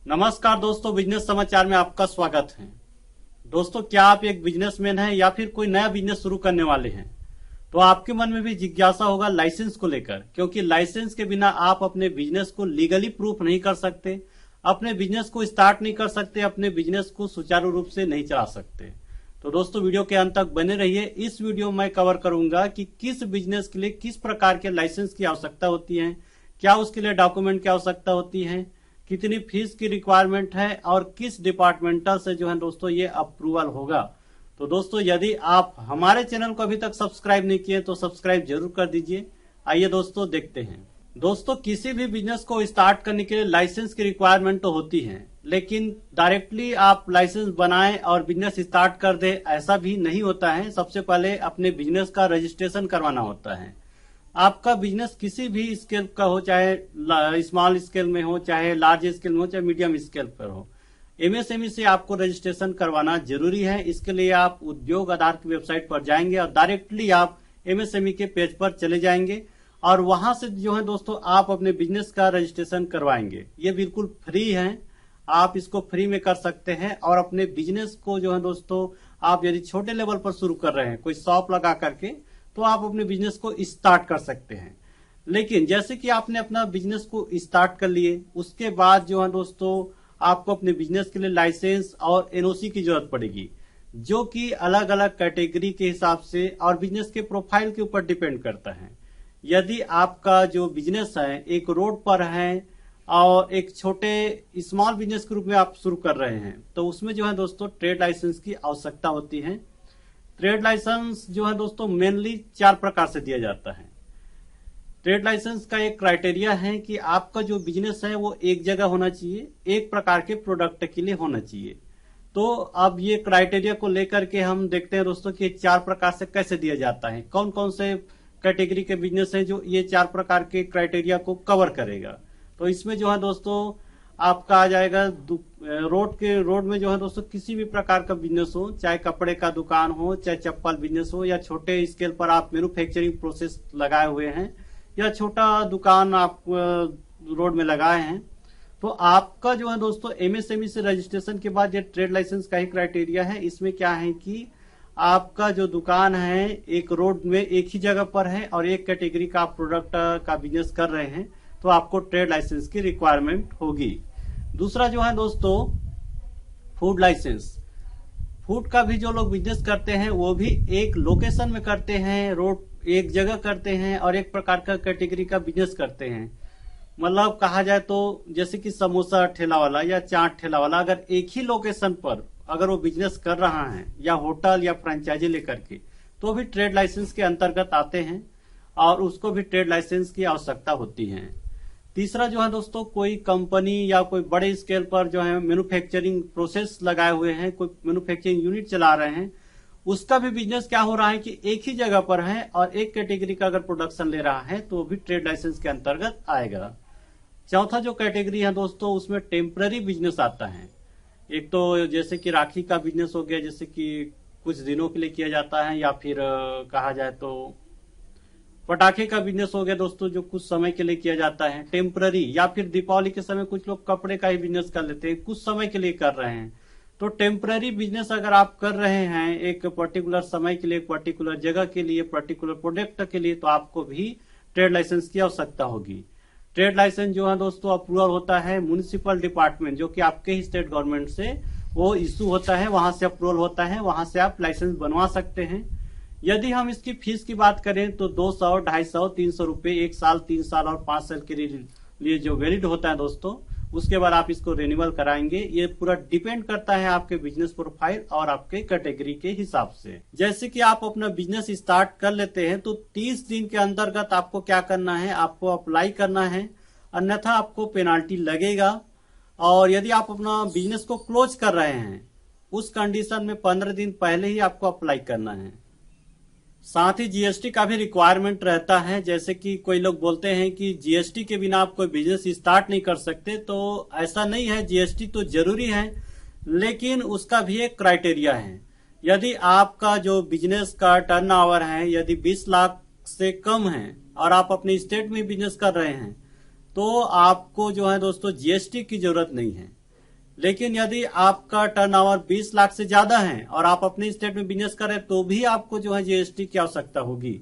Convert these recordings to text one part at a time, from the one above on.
नमस्कार दोस्तों, बिजनेस समाचार में आपका स्वागत है। दोस्तों, क्या आप एक बिजनेसमैन हैं या फिर कोई नया बिजनेस शुरू करने वाले हैं? तो आपके मन में भी जिज्ञासा होगा लाइसेंस को लेकर, क्योंकि लाइसेंस के बिना आप अपने बिजनेस को लीगली प्रूफ नहीं कर सकते, अपने बिजनेस को स्टार्ट नहीं कर सकते, अपने बिजनेस को सुचारू रूप से नहीं चला सकते। तो दोस्तों, वीडियो के अंत तक बने रहिए। इस वीडियो में मैं कवर करूंगा कि किस बिजनेस के लिए किस प्रकार के लाइसेंस की आवश्यकता होती है, क्या उसके लिए डॉक्यूमेंट की आवश्यकता होती है, कितनी फीस की रिक्वायरमेंट है और किस डिपार्टमेंटल से जो है दोस्तों ये अप्रूवल होगा। तो दोस्तों, यदि आप हमारे चैनल को अभी तक सब्सक्राइब नहीं किए तो सब्सक्राइब जरूर कर दीजिए। आइए दोस्तों, देखते हैं। दोस्तों, किसी भी बिजनेस को स्टार्ट करने के लिए लाइसेंस की रिक्वायरमेंट तो होती है, लेकिन डायरेक्टली आप लाइसेंस बनाएं और बिजनेस स्टार्ट कर दें, ऐसा भी नहीं होता है। सबसे पहले अपने बिजनेस का रजिस्ट्रेशन करवाना होता है। आपका बिजनेस किसी भी स्केल का हो, चाहे स्मॉल स्केल में हो, चाहे लार्ज स्केल में हो, चाहे मीडियम स्केल पर हो, एमएसएमई से आपको रजिस्ट्रेशन करवाना जरूरी है। इसके लिए आप उद्योग आधार की वेबसाइट पर जाएंगे और डायरेक्टली आप एमएसएमई के पेज पर चले जाएंगे और वहां से जो है दोस्तों आप अपने बिजनेस का रजिस्ट्रेशन करवाएंगे। ये बिल्कुल फ्री है, आप इसको फ्री में कर सकते हैं। और अपने बिजनेस को जो है दोस्तों, आप यदि छोटे लेवल पर शुरू कर रहे हैं, कोई शॉप लगा करके, तो आप अपने बिजनेस को स्टार्ट कर सकते हैं। लेकिन जैसे कि आपने अपना बिजनेस को स्टार्ट कर लिए, उसके बाद जो है दोस्तों आपको अपने बिजनेस के लिए लाइसेंस और एनओसी की जरूरत पड़ेगी, जो कि अलग अलग कैटेगरी के हिसाब से और बिजनेस के प्रोफाइल के ऊपर डिपेंड करता है। यदि आपका जो बिजनेस है एक रोड पर है और एक छोटे स्मॉल बिजनेस के रूप में आप शुरू कर रहे हैं, तो उसमें जो है दोस्तों ट्रेड लाइसेंस की आवश्यकता होती है। ट्रेड लाइसेंस जो है दोस्तों मेनली 4 प्रकार से दिया जाता है। ट्रेड लाइसेंस का एक क्राइटेरिया है कि आपका जो बिजनेस है वो एक जगह होना चाहिए, एक प्रकार के प्रोडक्ट के लिए होना चाहिए। तो अब ये क्राइटेरिया को लेकर के हम देखते हैं दोस्तों कि 4 प्रकार से कैसे दिया जाता है, कौन कौन से कैटेगरी के बिजनेस है जो ये 4 प्रकार के क्राइटेरिया को कवर करेगा। तो इसमें जो है दोस्तों आपका आ जाएगा रोड में जो है दोस्तों किसी भी प्रकार का बिजनेस हो, चाहे कपड़े का दुकान हो, चाहे चप्पल बिजनेस हो, या छोटे स्केल पर आप मैन्युफैक्चरिंग प्रोसेस लगाए हुए हैं, या छोटा दुकान आप रोड में लगाए हैं, तो आपका जो है दोस्तों एमएसएमई से रजिस्ट्रेशन के बाद ये ट्रेड लाइसेंस का ही क्राइटेरिया है। इसमें क्या है कि आपका जो दुकान है एक रोड में एक ही जगह पर है और एक कैटेगरी का आप प्रोडक्ट का बिजनेस कर रहे हैं, तो आपको ट्रेड लाइसेंस की रिक्वायरमेंट होगी। दूसरा जो है दोस्तों फूड लाइसेंस। फूड का भी जो लोग बिजनेस करते हैं वो भी एक लोकेशन में करते हैं, रोड एक जगह करते हैं और एक प्रकार का कैटेगरी का बिजनेस करते हैं। मतलब कहा जाए तो जैसे कि समोसा ठेला वाला या चाट ठेला वाला अगर एक ही लोकेशन पर अगर वो बिजनेस कर रहा है, या होटल या फ्रेंचाइजी लेकर के, तो भी ट्रेड लाइसेंस के अंतर्गत आते हैं और उसको भी ट्रेड लाइसेंस की आवश्यकता होती है। तीसरा जो है दोस्तों कोई कंपनी या कोई बड़े स्केल पर जो है मैन्युफैक्चरिंग प्रोसेस लगाए हुए हैं, कोई मैन्युफैक्चरिंग यूनिट चला रहे हैं, उसका भी बिजनेस क्या हो रहा है कि एक ही जगह पर है और एक कैटेगरी का अगर प्रोडक्शन ले रहा है तो भी ट्रेड लाइसेंस के अंतर्गत आएगा। चौथा जो कैटेगरी है दोस्तों उसमें टेम्पररी बिजनेस आता है। एक तो जैसे कि राखी का बिजनेस हो गया, जैसे कि कुछ दिनों के लिए किया जाता है, या फिर कहा जाए तो पटाखे का बिजनेस हो गया दोस्तों, जो कुछ समय के लिए किया जाता है टेम्पररी। या फिर दीपावली के समय कुछ लोग कपड़े का ही बिजनेस कर लेते हैं, कुछ समय के लिए कर रहे हैं। तो टेम्पररी बिजनेस अगर आप कर रहे हैं एक पर्टिकुलर समय के लिए, एक पर्टिकुलर जगह के लिए, पर्टिकुलर प्रोडक्ट के लिए, तो आपको भी ट्रेड लाइसेंस की आवश्यकता होगी। ट्रेड लाइसेंस जो है दोस्तों अप्रूवल होता है म्युनिसिपल डिपार्टमेंट, जो कि आपके ही स्टेट गवर्नमेंट से वो इश्यू होता है, वहां से अप्रूवल होता है, वहां से आप लाइसेंस बनवा सकते हैं। यदि हम इसकी फीस की बात करें तो 200, 250, 300 रुपए 1 साल, 3 साल और 5 साल के लिए जो वैलिड होता है दोस्तों, उसके बाद आप इसको रिन्यूअल कराएंगे। ये पूरा डिपेंड करता है आपके बिजनेस प्रोफाइल और आपके कैटेगरी के हिसाब से। जैसे कि आप अपना बिजनेस स्टार्ट कर लेते हैं तो 30 दिन के अंतर्गत आपको क्या करना है, आपको अप्लाई करना है, अन्यथा आपको पेनाल्टी लगेगा। और यदि आप अपना बिजनेस को क्लोज कर रहे हैं उस कंडीशन में 15 दिन पहले ही आपको अप्लाई करना है। साथ ही जीएसटी का भी रिक्वायरमेंट रहता है। जैसे कि कोई लोग बोलते हैं कि जीएसटी के बिना आप कोई बिजनेस स्टार्ट नहीं कर सकते, तो ऐसा नहीं है। जीएसटी तो जरूरी है, लेकिन उसका भी एक क्राइटेरिया है। यदि आपका जो बिजनेस का टर्नओवर है यदि 20 लाख से कम है और आप अपने स्टेट में बिजनेस कर रहे हैं, तो आपको जो है दोस्तों जीएसटी की जरूरत नहीं है। लेकिन यदि आपका टर्नओवर 20 लाख से ज्यादा है और आप अपने स्टेट में बिजनेस करें तो भी आपको जो है जीएसटी की आवश्यकता होगी।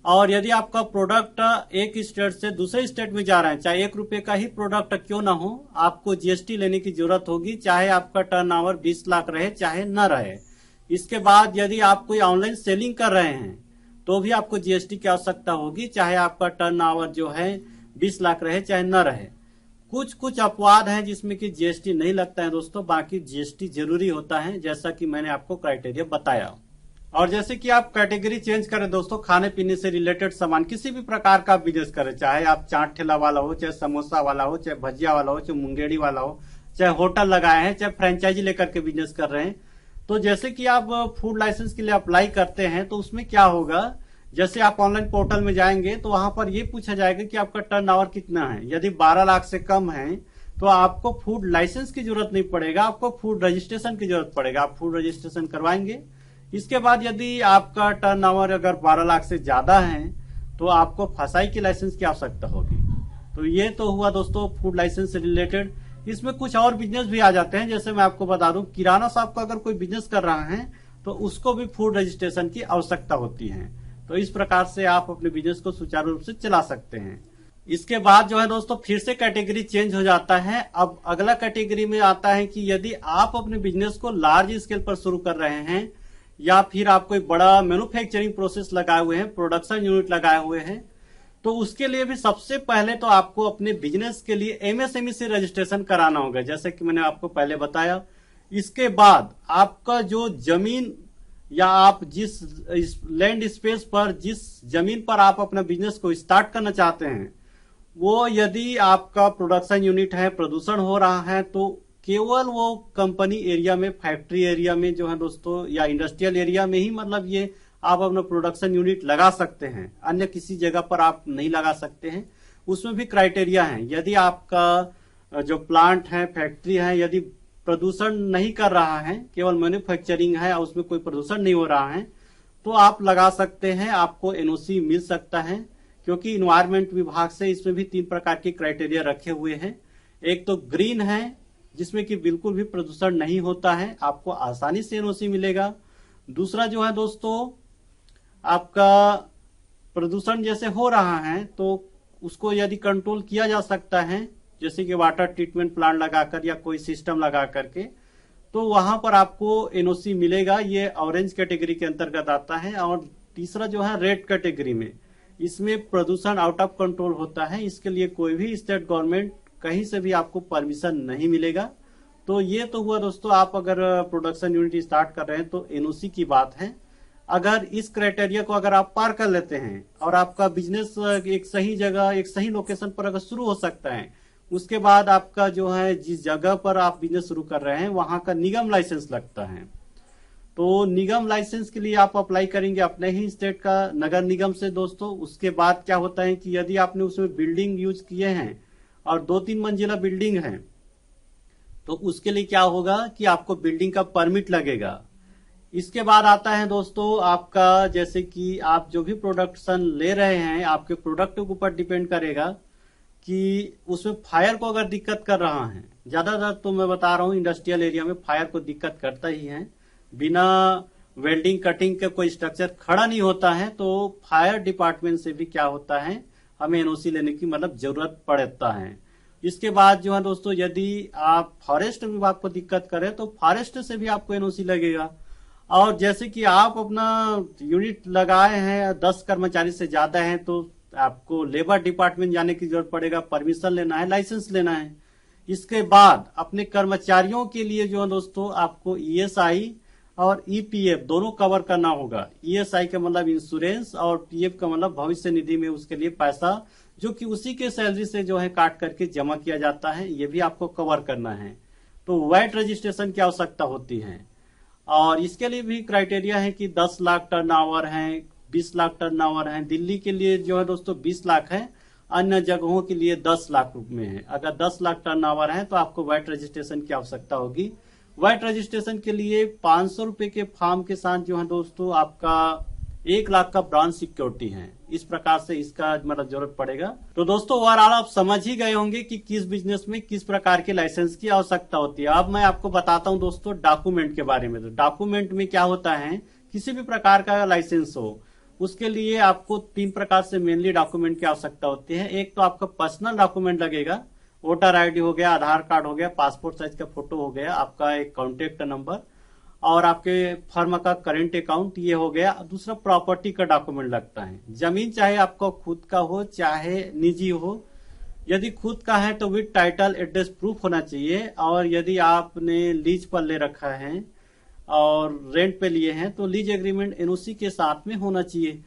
और यदि आपका प्रोडक्ट एक स्टेट से दूसरे स्टेट में जा रहा है, चाहे 1 रुपए का ही प्रोडक्ट क्यों ना हो, आपको जीएसटी लेने की जरूरत होगी, चाहे आपका टर्नओवर 20 लाख रहे चाहे न रहे। इसके बाद यदि आप कोई ऑनलाइन सेलिंग कर रहे हैं तो भी आपको जीएसटी की आवश्यकता होगी, चाहे आपका टर्नओवर जो है 20 लाख रहे चाहे न रहे। कुछ अपवाद हैं जिसमें कि जीएसटी नहीं लगता है दोस्तों, बाकी जीएसटी जरूरी होता है, जैसा कि मैंने आपको क्राइटेरिया बताया। और जैसे कि आप कैटेगरी चेंज करें दोस्तों, खाने पीने से रिलेटेड सामान किसी भी प्रकार का बिजनेस करें, चाहे आप चाट ठेला वाला हो, चाहे समोसा वाला हो, चाहे भजिया वाला हो, चाहे मुंगेड़ी वाला हो, चाहे होटल लगाए हैं, चाहे फ्रेंचाइजी लेकर के बिजनेस कर रहे हैं, तो जैसे कि आप फूड लाइसेंस के लिए अप्लाई करते हैं तो उसमें क्या होगा, जैसे आप ऑनलाइन पोर्टल में जाएंगे तो वहां पर ये पूछा जाएगा कि आपका टर्नओवर कितना है। यदि 12 लाख से कम है तो आपको फूड लाइसेंस की जरूरत नहीं पड़ेगा, आपको फूड रजिस्ट्रेशन की जरूरत पड़ेगा, आप फूड रजिस्ट्रेशन करवाएंगे। इसके बाद यदि आपका टर्नओवर अगर 12 लाख से ज्यादा है तो आपको फसाई की लाइसेंस की आवश्यकता होगी। तो ये तो हुआ दोस्तों फूड लाइसेंस से रिलेटेड। इसमें कुछ और बिजनेस भी आ जाते हैं, जैसे मैं आपको बता दूं, किराना शॉप का अगर कोई बिजनेस कर रहा है तो उसको भी फूड रजिस्ट्रेशन की आवश्यकता होती है। तो इस प्रकार से आप अपने बिजनेस को सुचारू रूप से चला सकते हैं। इसके बाद जो है दोस्तों फिर से कैटेगरी चेंज हो जाता है। अब अगला कैटेगरी में आता है कि यदि आप अपने बिजनेस को लार्ज स्केल पर शुरू कर रहे हैं या फिर आप कोई बड़ा मैन्युफैक्चरिंग प्रोसेस लगाए हुए हैं, प्रोडक्शन यूनिट लगाए हुए हैं, तो उसके लिए भी सबसे पहले तो आपको अपने बिजनेस के लिए एमएसएमई से रजिस्ट्रेशन कराना होगा, जैसे कि मैंने आपको पहले बताया। इसके बाद आपका जो जमीन या आप जिस लैंड स्पेस पर, जिस जमीन पर आप अपना बिजनेस को स्टार्ट करना चाहते हैं, वो यदि आपका प्रोडक्शन यूनिट है, प्रदूषण हो रहा है, तो केवल वो कंपनी एरिया में, फैक्ट्री एरिया में जो है दोस्तों, या इंडस्ट्रियल एरिया में ही मतलब ये आप अपना प्रोडक्शन यूनिट लगा सकते हैं, अन्य किसी जगह पर आप नहीं लगा सकते हैं। उसमें भी क्राइटेरिया है, यदि आपका जो प्लांट है, फैक्ट्री है, यदि प्रदूषण नहीं कर रहा है, केवल मैन्युफैक्चरिंग है और उसमें कोई प्रदूषण नहीं हो रहा है, तो आप लगा सकते हैं, आपको एनओसी मिल सकता है। क्योंकि इन्वायरमेंट विभाग से इसमें भी 3 प्रकार के क्राइटेरिया रखे हुए हैं। एक तो ग्रीन है, जिसमें कि बिल्कुल भी प्रदूषण नहीं होता है, आपको आसानी से एनओसी मिलेगा। दूसरा जो है दोस्तों, आपका प्रदूषण जैसे हो रहा है तो उसको यदि कंट्रोल किया जा सकता है, जैसे कि वाटर ट्रीटमेंट प्लांट लगाकर या कोई सिस्टम लगा करके, तो वहां पर आपको एनओसी मिलेगा। ये ऑरेंज कैटेगरी के अंतर्गत आता है। और तीसरा जो है रेड कैटेगरी में, इसमें प्रदूषण आउट ऑफ कंट्रोल होता है, इसके लिए कोई भी स्टेट गवर्नमेंट कहीं से भी आपको परमिशन नहीं मिलेगा। तो ये तो हुआ दोस्तों, आप अगर प्रोडक्शन यूनिट स्टार्ट कर रहे हैं तो एनओसी की बात है। अगर इस क्राइटेरिया को अगर आप पार कर लेते हैं और आपका बिजनेस एक सही जगह, एक सही लोकेशन पर अगर शुरू हो सकता है, उसके बाद आपका जो है जिस जगह पर आप बिजनेस शुरू कर रहे हैं वहां का निगम लाइसेंस लगता है। तो निगम लाइसेंस के लिए आप अप्लाई करेंगे अपने ही स्टेट का नगर निगम से दोस्तों। उसके बाद क्या होता है कि यदि आपने उसमें बिल्डिंग यूज किए हैं और 2-3 मंजिला बिल्डिंग है, तो उसके लिए क्या होगा कि आपको बिल्डिंग का परमिट लगेगा। इसके बाद आता है दोस्तों आपका, जैसे कि आप जो भी प्रोडक्शन ले रहे हैं, आपके प्रोडक्ट के ऊपर डिपेंड करेगा कि उसमें फायर को अगर दिक्कत कर रहा है, ज्यादातर तो मैं बता रहा हूं इंडस्ट्रियल एरिया में फायर को दिक्कत करता ही है, बिना वेल्डिंग कटिंग के कोई स्ट्रक्चर खड़ा नहीं होता है, तो फायर डिपार्टमेंट से भी क्या होता है, हमें एनओसी लेने की मतलब जरूरत पड़ता है। इसके बाद जो है दोस्तों, यदि आप फॉरेस्ट विभाग को दिक्कत करें तो फॉरेस्ट से भी आपको एनओसी लगेगा। और जैसे कि आप अपना यूनिट लगाए हैं, 10 कर्मचारी से ज्यादा हैं, तो आपको लेबर डिपार्टमेंट जाने की जरूरत पड़ेगा, परमिशन लेना है, लाइसेंस लेना है। इसके बाद अपने कर्मचारियों के लिए जो है दोस्तों, आपको ईएसआई और ईपीएफ दोनों कवर करना होगा। ईएसआई का मतलब इंश्योरेंस और पीएफ का मतलब भविष्य निधि में उसके लिए पैसा, जो कि उसी के सैलरी से जो है काट करके जमा किया जाता है, ये भी आपको कवर करना है। तो वैट रजिस्ट्रेशन की आवश्यकता होती है। और इसके लिए भी क्राइटेरिया है कि 10 लाख टर्नओवर है, 20 लाख टर्नओवर है। दिल्ली के लिए जो है दोस्तों 20 लाख है, अन्य जगहों के लिए 10 लाख में है। अगर 10 लाख टर्नओवर है तो आपको वैट रजिस्ट्रेशन की आवश्यकता होगी। वैट रजिस्ट्रेशन के लिए 500 रुपए के फॉर्म के साथ जो है दोस्तों आपका 1 लाख का ब्रांच सिक्योरिटी है। इस प्रकार से इसका मतलब जरूरत पड़ेगा। तो दोस्तों ओवरऑल आप समझ ही गए होंगे कि किस बिजनेस में किस प्रकार के लाइसेंस की आवश्यकता होती है। अब मैं आपको बताता हूं दोस्तों डॉक्यूमेंट के बारे में। तो डॉक्यूमेंट में क्या होता है, किसी भी प्रकार का लाइसेंस हो उसके लिए आपको 3 प्रकार से मेनली डॉक्यूमेंट की आवश्यकता होती है। एक तो आपका पर्सनल डॉक्यूमेंट लगेगा, वोटर आईडी हो गया, आधार कार्ड हो गया, पासपोर्ट साइज का फोटो हो गया, आपका एक कॉन्टेक्ट नंबर और आपके फर्म का करंट अकाउंट, ये हो गया। दूसरा प्रॉपर्टी का डॉक्यूमेंट लगता है। जमीन चाहे आपका खुद का हो चाहे निजी हो, यदि खुद का है तो विद टाइटल एड्रेस प्रूफ होना चाहिए, और यदि आपने लीज पर ले रखा है और रेंट पे लिए हैं तो लीज एग्रीमेंट एनओसी के साथ में होना चाहिए।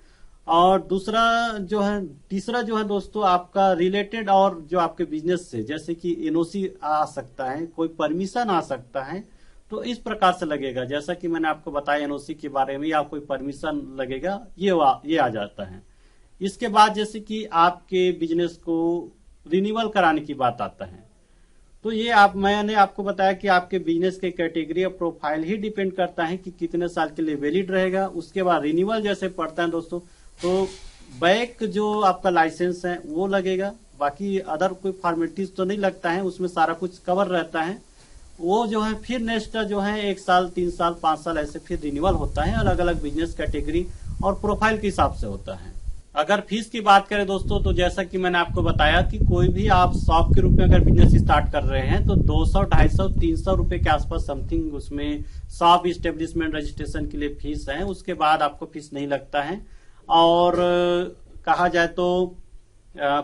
और दूसरा जो है, तीसरा जो है दोस्तों आपका रिलेटेड और जो आपके बिजनेस से, जैसे कि एनओसी आ सकता है, कोई परमिशन आ सकता है, तो इस प्रकार से लगेगा। जैसा कि मैंने आपको बताया एनओसी के बारे में, या कोई परमिशन लगेगा, ये आ जाता है। इसके बाद जैसे कि आपके बिजनेस को रिन्यूअल कराने की बात आता है, तो ये मैंने आपको बताया कि आपके बिजनेस के कैटेगरी और प्रोफाइल ही डिपेंड करता है कि कितने साल के लिए वैलिड रहेगा। उसके बाद रिन्यूअल जैसे पड़ता है दोस्तों, तो बैक जो आपका लाइसेंस है वो लगेगा। बाकी अदर कोई फॉर्मेलिटीज तो नहीं लगता है, उसमें सारा कुछ कवर रहता है। वो जो है फिर नेक्स्ट जो है 1 साल, 3 साल, 5 साल ऐसे फिर रिन्यूअल होता है, अलग अलग बिजनेस कैटेगरी और प्रोफाइल के हिसाब से होता है। अगर फीस की बात करें दोस्तों, तो जैसा कि मैंने आपको बताया कि कोई भी आप शॉप के रूप में अगर बिजनेस स्टार्ट कर रहे हैं तो 200, 250, 300 रुपए के आसपास समथिंग उसमें शॉप इस्टेब्लिशमेंट रजिस्ट्रेशन के लिए फीस है। उसके बाद आपको फीस नहीं लगता है। और कहा जाए तो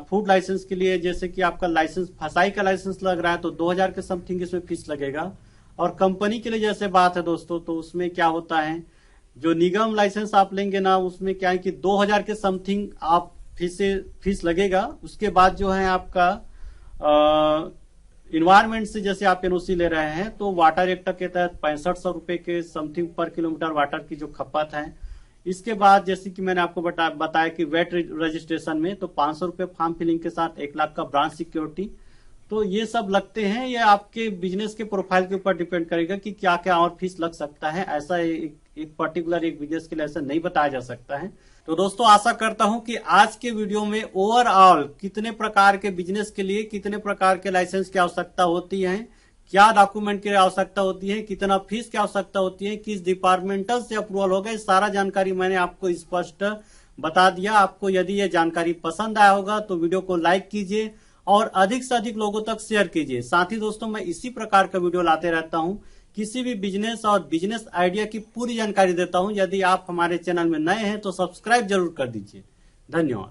फूड लाइसेंस के लिए, जैसे कि आपका लाइसेंस फसाई का लाइसेंस लग रहा है तो 2000 के समथिंग इसमें फीस लगेगा। और कंपनी के लिए जैसे बात है दोस्तों, तो उसमें क्या होता है, जो निगम लाइसेंस आप लेंगे ना, उसमें क्या है कि 2000 के समथिंग आप फीस लगेगा। उसके बाद जो है आपका इन्वायरमेंट से जैसे आप एनओसी ले रहे हैं तो वाटर एक्ट के तहत 6500 रुपए के समथिंग पर किलोमीटर वाटर की जो खपत है। इसके बाद जैसे कि मैंने आपको बताया कि वेट रजिस्ट्रेशन में तो 500 रुपए फॉर्म फिलिंग के साथ 1 लाख का ब्रांच सिक्योरिटी, तो ये सब लगते हैं। ये आपके बिजनेस के प्रोफाइल के ऊपर डिपेंड करेगा कि क्या क्या और फीस लग सकता है। ऐसा एक पर्टिकुलर एक बिजनेस के लिए ऐसा नहीं बताया जा सकता है। तो दोस्तों आशा करता हूं कि आज के वीडियो में ओवरऑल कितने प्रकार के बिजनेस के लिए कितने प्रकार के लाइसेंस की आवश्यकता होती है, क्या डॉक्यूमेंट की आवश्यकता होती है, कितना फीस की आवश्यकता होती है, किस डिपार्टमेंटल से अप्रूवल होगा, सारा जानकारी मैंने आपको स्पष्ट बता दिया। आपको यदि यह जानकारी पसंद आया होगा तो वीडियो को लाइक कीजिए और अधिक से अधिक लोगों तक शेयर कीजिए। साथ ही दोस्तों मैं इसी प्रकार का वीडियो लाते रहता हूं, किसी भी बिजनेस और बिजनेस आइडिया की पूरी जानकारी देता हूं। यदि आप हमारे चैनल में नए हैं तो सब्सक्राइब जरूर कर दीजिए। धन्यवाद।